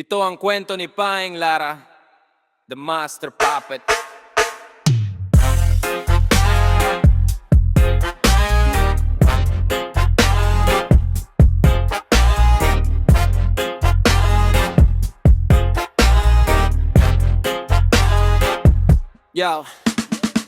Ito ang kwento ni Paeng Lara, the Master Puppet. Yo.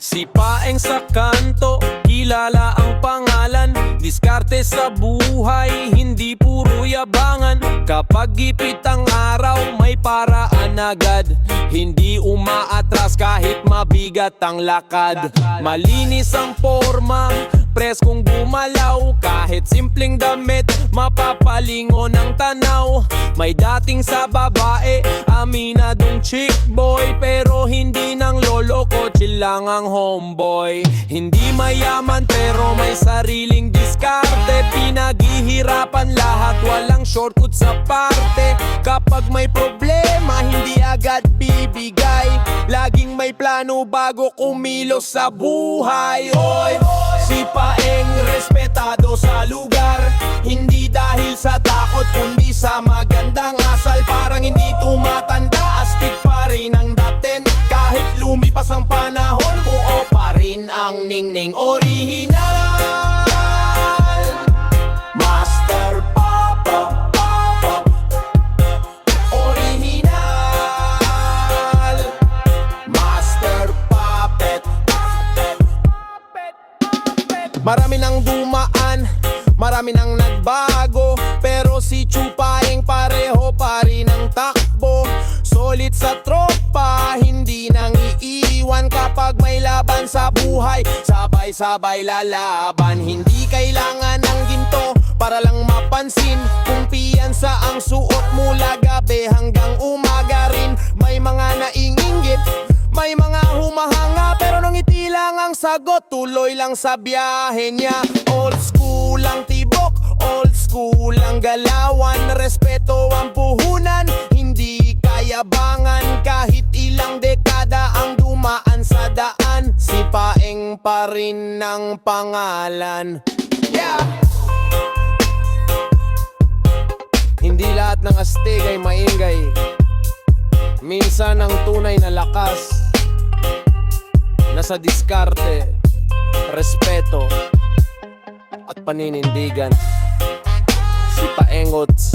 Si Paeng sa kanto, kilala ang pangalan. Diskarte sa buhay, hindi puro yabangan. Kapag gipit ang araw, may paraan agad. Hindi umaatras kahit mabigat ang lakad. Malinis ang forma, preskong gumalaw. Kahit simpleng damit, mapapalingon ang tanaw. May dating sa babae, aminadong chick boy. Pero hindi ng lolo ko, chill lang ang homeboy. Hindi mayaman pero may sariling diskarte. Pinaghihirapan lahat, walang shortcut sa parte. Kapag may problema, hindi agad bibigay. Laging may plano bago kumilos sa buhay. Oy, si Paeng respetado sa lugar. Hindi dahil sa takot kundi sa magandang asal. Parang hindi tumatanda, astig pa rin ang daten. Kahit lumipas ang panahon, buo pa rin ang ningning orihinal. Master Puppet, orihinal. Master Puppet. Marami nang dumaan, marami nang nagbago, pero si Chu Paeng pareho pa rin ang takbo. Solid sa tropa, hindi nang iiwan. Kapag may laban sa buhay, sabay-sabay lalaban. Hindi kailangan ng ginto para lang mapansin. Kung piyansa ang suot mula gabi hanggang umaga rin. May mga nainginggit, may mga humahanga, pero nung ngiti lang ang sagot, tuloy lang sa biyahe niya. Old school ang tibok, old school ang galawan. Respeto ang puhunan, hindi kayabangan. Kahit ilang dekada ang dumaan sa daan, si Paeng pa rin ang pangalan. Yeah! Hindi lahat ng astig ay maingay. Minsan ang tunay na lakas nasa diskarte, respeto at paninindigan. Si Paengots.